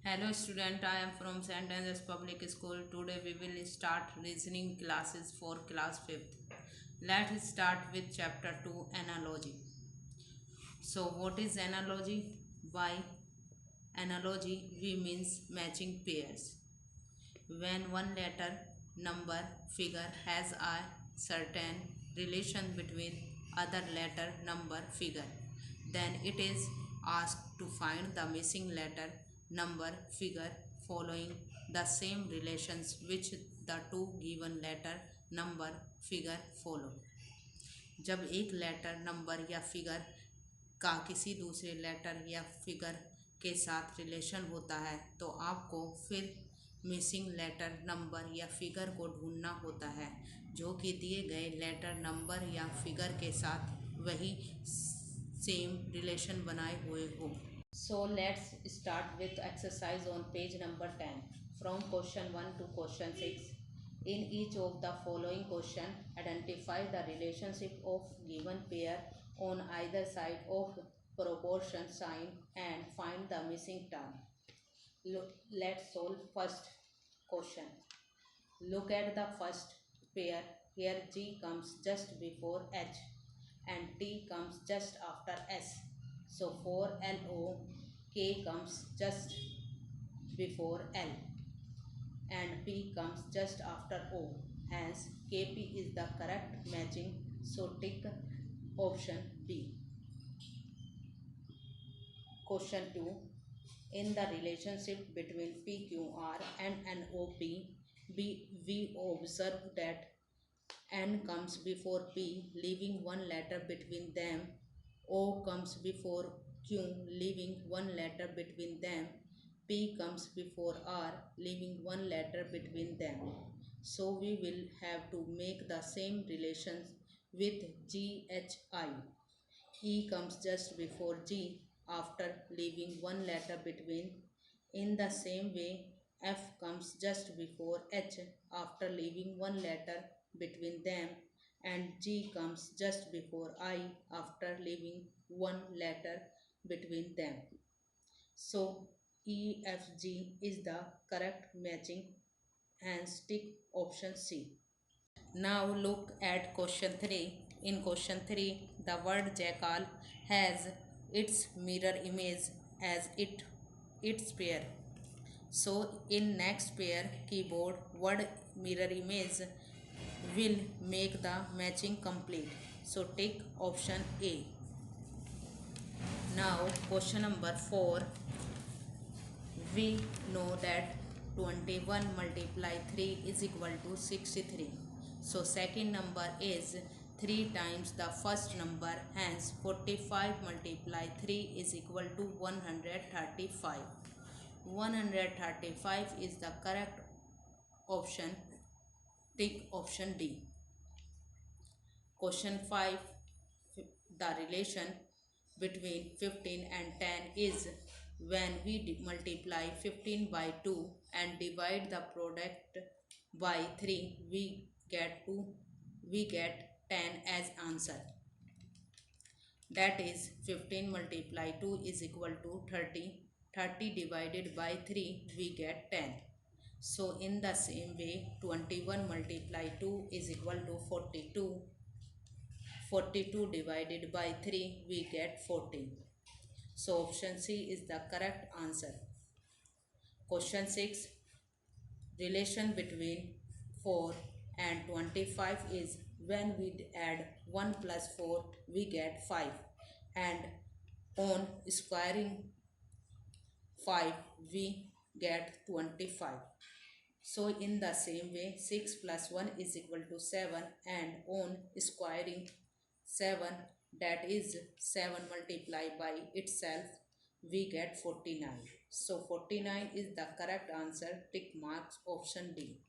Hello student, I am from St. Andrews Public School. Today we will start reasoning classes for class 5th. Let's start with chapter 2 analogy. So what is analogy? By analogy we means matching pairs. When one letter, number, figure has a certain relation between other letter, number, figure, then it is asked to find the missing letter, number, figure following the same relations which the two given letter, number, figure follow. जब एक letter number या figure का किसी दूसरे letter या figure के साथ relation होता है तो आपको फिर मिसिंग लेटर नंबर या फिगर को ढूंढना होता है जो कि दिए गए लेटर नंबर या फिगर के साथ वही सेम रिलेशन बनाए हुए हो. So let's start with exercise on page number 10 from question 1 to question 6. In each of the following question, identify the relationship of given pair on either side of proportion sign and find the missing term. Let's solve first question. Look at the first pair. Here G comes just before H and T comes just after S. So for LO, K comes just before L and P comes just after O. Hence KP is the correct matching. So tick option B. Question 2. In the relationship between PQR and NOP, we observe that N comes before P, leaving one letter between them. O comes before Q, leaving one letter between them. P comes before R, leaving one letter between them. So we will have to make the same relations with GHI. E comes just before G after leaving one letter between. In the same way, F comes just before H after leaving one letter between them, and G comes just before I after leaving one letter between them. So EFG is the correct matching, hence tick option C. Now look at question 3. In question 3, the word jackal has its mirror image as its pair. So in next pair keyboard word mirror image will make the matching complete. So take option A. Now question number 4. We know that 21 multiply 3 is equal to 63. So second number is 3 times the first number, hence 45 multiply 3 is equal to 135. 135 is the correct option. Tick option D. Question 5. The relation between 15 and 10 is when we multiply 15 by 2 and divide the product by 3, we get 10 as answer. That is 15 multiply 2 is equal to 30. 30 divided by 3 we get 10. So in the same way 21 multiply 2 is equal to 42. 42 divided by 3 we get 14. So option C is the correct answer. Question 6. Relation between 4 and 25 is when we add 1 plus 4 we get 5 and on squaring 5 we get 25. So in the same way 6 plus 1 is equal to 7 and on squaring 7, that is 7 multiplied by itself, we get 49. So 49 is the correct answer. Tick marks option D.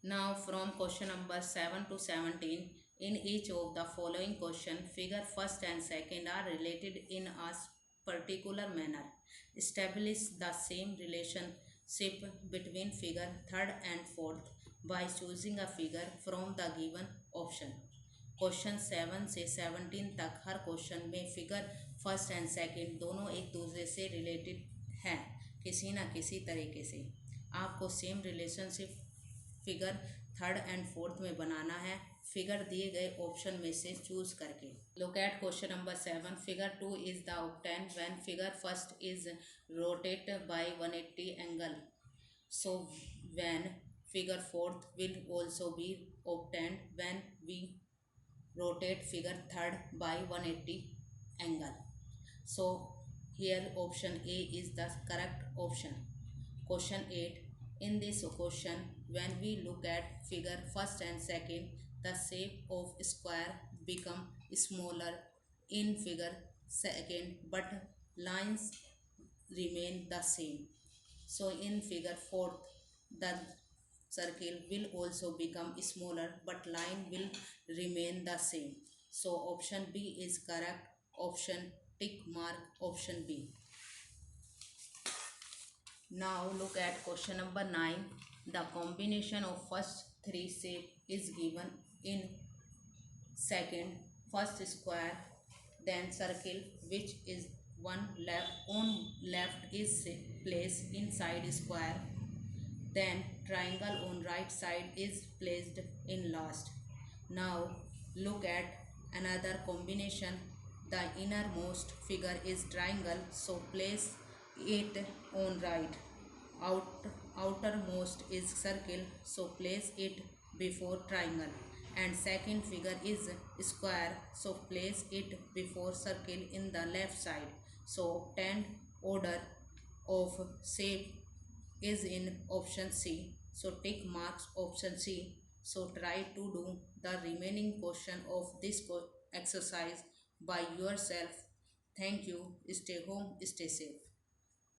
Now from question number 7 to 17, in each of the following question, figure first and second are related in a particular manner. Establish the same relationship between figure third and fourth by choosing a figure from the given option. Question 7 से 17 तक हर question में figure first and second दोनों एक दूसरे से related है किसी न किसी तरीके से। आपको same relationship figure third and fourth में बनाना है, फिगर दिए गए ऑप्शन में से चूज करके। Look at question number 7। Figure 2 is the obtain when figure first is rotate bye 180 angle, so when figure fourth will also be obtained when we rotate figure third by 180 angle. So here option A is the correct option. Question 8. In this question, when we look at figure first and second, the shape of square become smaller in figure second, but lines remain the same. So in figure fourth, the circle will also become smaller, but line will remain the same. So option B is correct. Option tick mark option B. Now look at question number 9. The combination of first three shape is given in second. First square, then circle, which is one left on left is placed inside square, then triangle on right side is placed in last. Now look at another combination. The innermost figure is triangle, so place it on right. Outermost is circle, so place it before triangle. And second figure is square, so place it before circle in the left side. So 10 order of shape is in option C. So tick marks option C. So try to do the remaining portion of this exercise by yourself. Thank you. Stay home, stay safe.